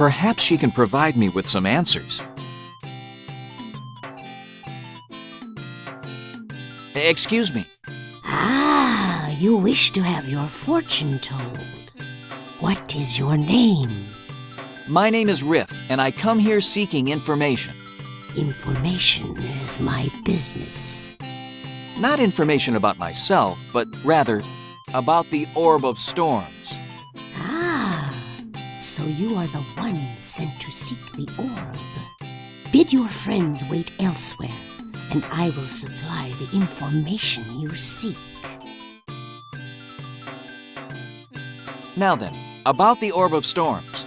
Perhaps she can provide me with some answers. Excuse me. Ah, you wish to have your fortune told. What is your name? My name is Riff, and I come here seeking information. Information is my business. Not information about myself, but rather about the Orb of Storms. Ah, so you are the one sent to seek the orb. Bid your friends wait elsewhere, and I will supply the information you seek. Now then, about the Orb of Storms.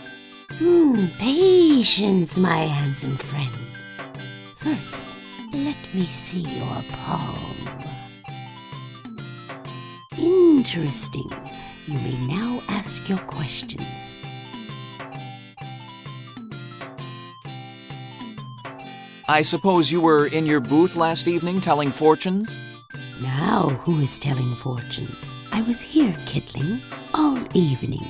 Patience, my handsome friend. First, let me see your palm. Interesting. You may now ask your questions. I suppose you were in your booth last evening telling fortunes? Now, who is telling fortunes? I was here, Kidling, all evening.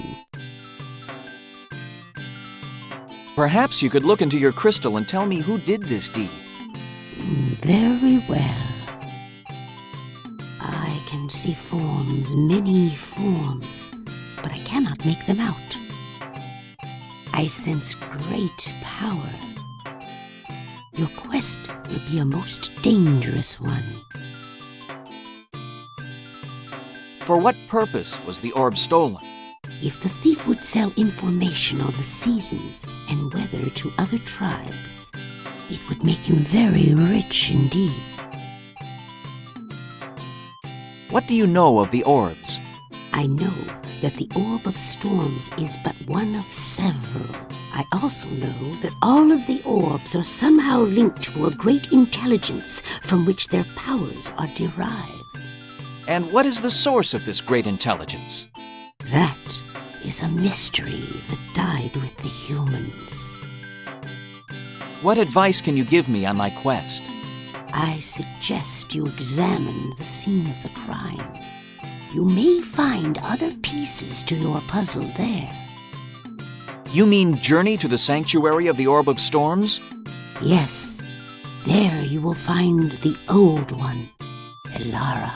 Perhaps you could look into your crystal and tell me who did this deed. Very well. I can see forms, many forms, but I cannot make them out. I sense great power. Your quest will be a most dangerous one. For what purpose was the orb stolen? If the thief would sell information on the seasons and weather to other tribes, it would make him very rich indeed. What do you know of the orbs? I know that the Orb of Storms is but one of several. I also know that all of the orbs are somehow linked to a great intelligence from which their powers are derived. And what is the source of this great intelligence? That is a mystery that died with the humans. What advice can you give me on my quest? I suggest you examine the scene of the crime. You may find other pieces to your puzzle there. You mean journey to the sanctuary of the Orb of Storms? Yes, there you will find the Old One, Elara.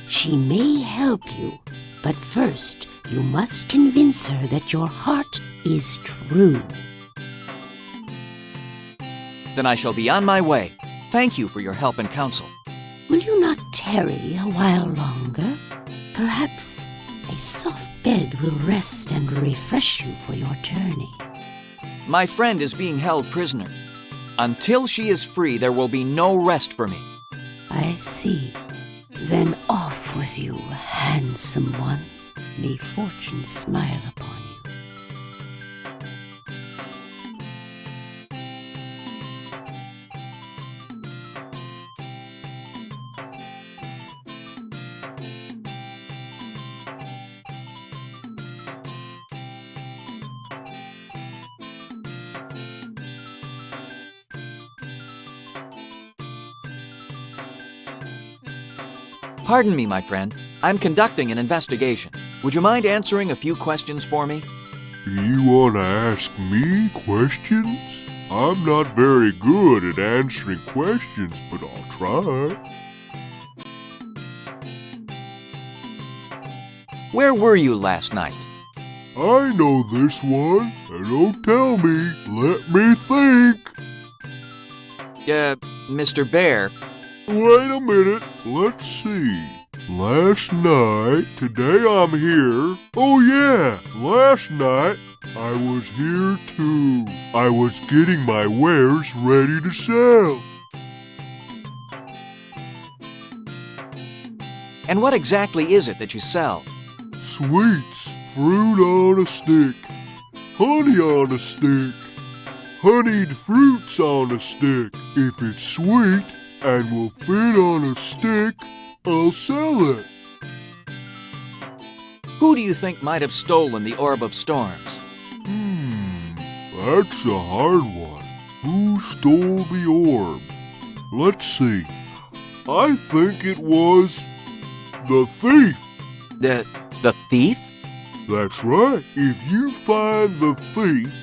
She may help you, but first you must convince her that your heart is true. Then I shall be on my way. Thank you for your help and counsel. Will you not tarry a while longer? Perhaps a soft bed will rest and refresh you for your journey. My friend is being held prisoner. Until she is free, there will be no rest for me. I see. Then off with you, handsome one. May fortune smile upon you. Pardon me, my friend. I'm conducting an investigation. Would you mind answering a few questions for me? You want to ask me questions? I'm not very good at answering questions, but I'll try. Where were you last night? I know this one, and don't tell me. Let me think. Mr. Bear. Wait a minute. Let's see. Last night, today I'm here. Oh yeah, last night I was here too. I was getting my wares ready to sell. And what exactly is it that you sell? Sweets, fruit on a stick, honey on a stick, honeyed fruits on a stick. If it's sweet and will fit on a stick, I'll sell it. Who do you think might have stolen the Orb of Storms? That's a hard one. Who stole the orb? Let's see. I think it was the thief. The thief? That's right. If you find the thief,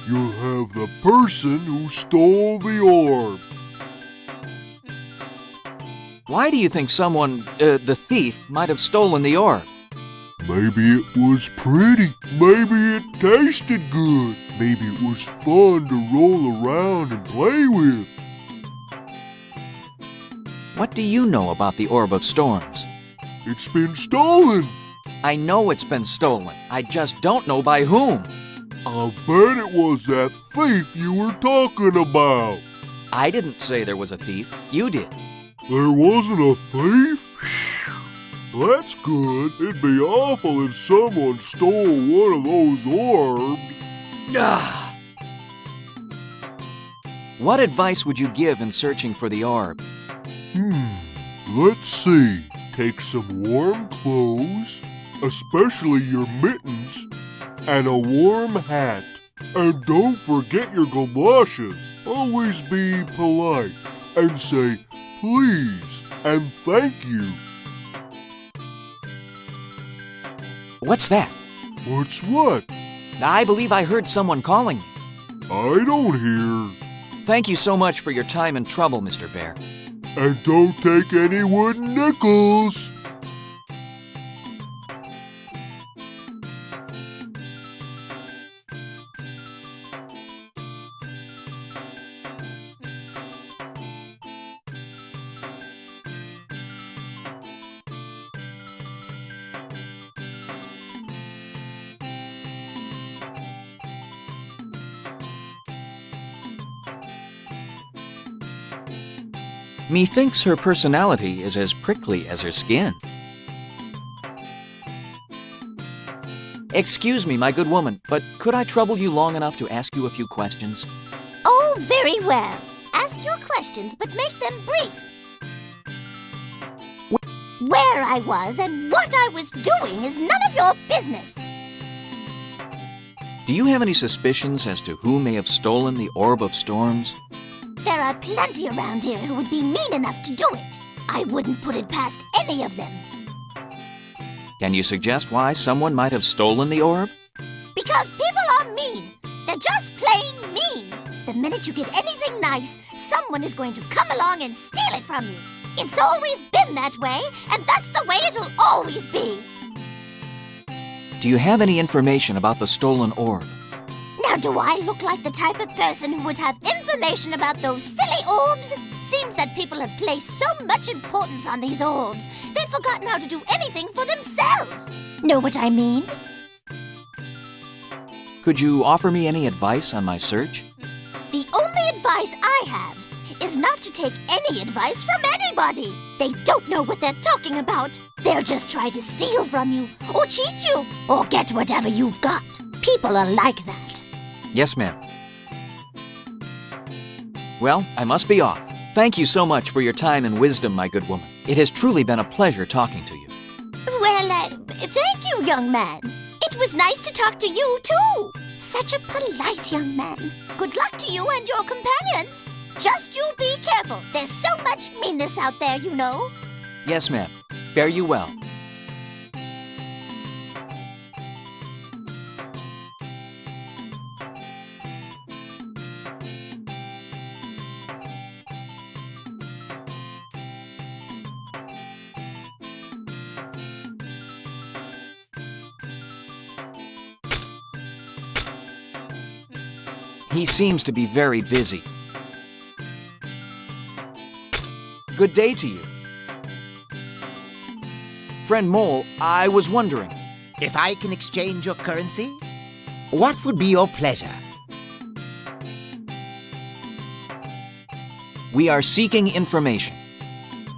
you'll have the person who stole the orb. Why do you think the thief, might have stolen the orb? Maybe it was pretty. Maybe it tasted good. Maybe it was fun to roll around and play with. What do you know about the Orb of Storms? It's been stolen. I know it's been stolen. I just don't know by whom. I'll bet it was that thief you were talking about. I didn't say there was a thief. You did. There wasn't a thief? That's good. It'd be awful if someone stole one of those orbs. Ah. What advice would you give in searching for the orb? Let's see. Take some warm clothes, especially your mittens, and a warm hat. And don't forget your galoshes. Always be polite and say please and thank you. What's that? What's what? I believe I heard someone calling me. I don't hear. Thank you so much for your time and trouble, Mr. Bear. And don't take any wooden nickels. Methinks her personality is as prickly as her skin. Excuse me, my good woman, but could I trouble you long enough to ask you a few questions? Oh, very well. Ask your questions, but make them brief. Where I was and what I was doing is none of your business. Do you have any suspicions as to who may have stolen the Orb of Storms? There are plenty around here who would be mean enough to do it. I wouldn't put it past any of them. Can you suggest why someone might have stolen the orb? Because people are mean. They're just plain mean. The minute you get anything nice, someone is going to come along and steal it from you. It's always been that way, and that's the way it'll always be. Do you have any information about the stolen orb? Now, do I look like the type of person who would have information about those silly orbs? Seems that people have placed so much importance on these orbs, they've forgotten how to do anything for themselves. Know what I mean? Could you offer me any advice on my search? The only advice I have is not to take any advice from anybody. They don't know what they're talking about. They'll just try to steal from you, or cheat you, or get whatever you've got. People are like that. Yes, ma'am. Well, I must be off. Thank you so much for your time and wisdom, my good woman. It has truly been a pleasure talking to you. Well, thank you, young man. It was nice to talk to you, too. Such a polite young man. Good luck to you and your companions. Just you be careful. There's so much meanness out there, you know. Yes, ma'am. Fare you well. He seems to be very busy. Good day to you. Friend Mole, I was wondering. If I can exchange your currency, what would be your pleasure? We are seeking information.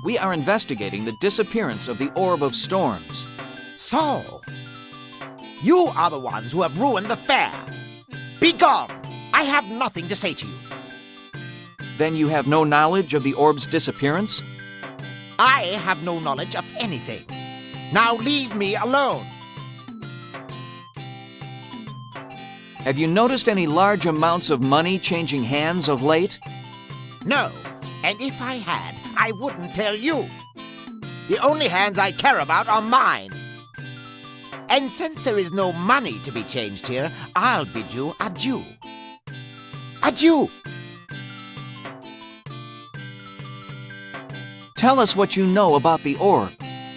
We are investigating the disappearance of the Orb of Storms. So, you are the ones who have ruined the fair. Be gone! I have nothing to say to you. Then you have no knowledge of the orb's disappearance? I have no knowledge of anything. Now leave me alone. Have you noticed any large amounts of money changing hands of late? No, and if I had, I wouldn't tell you. The only hands I care about are mine. And since there is no money to be changed here, I'll bid you adieu. Adieu! Tell us what you know about the orb.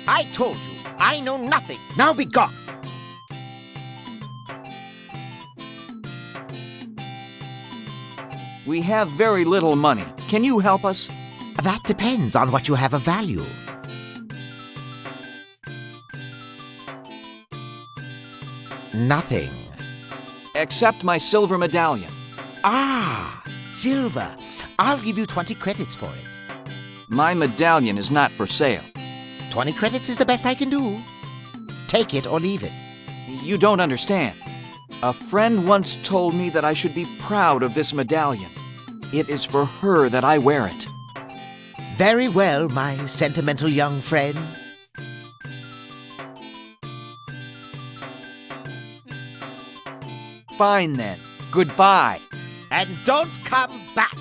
I told you, I know nothing. Now be gone. We have very little money. Can you help us? That depends on what you have of value. Nothing. Except my silver medallion. Ah, silver. I'll give you 20 credits for it. My medallion is not for sale. 20 credits is the best I can do. Take it or leave it. You don't understand. A friend once told me that I should be proud of this medallion. It is for her that I wear it. Very well, my sentimental young friend. Fine then. Goodbye. And don't come back.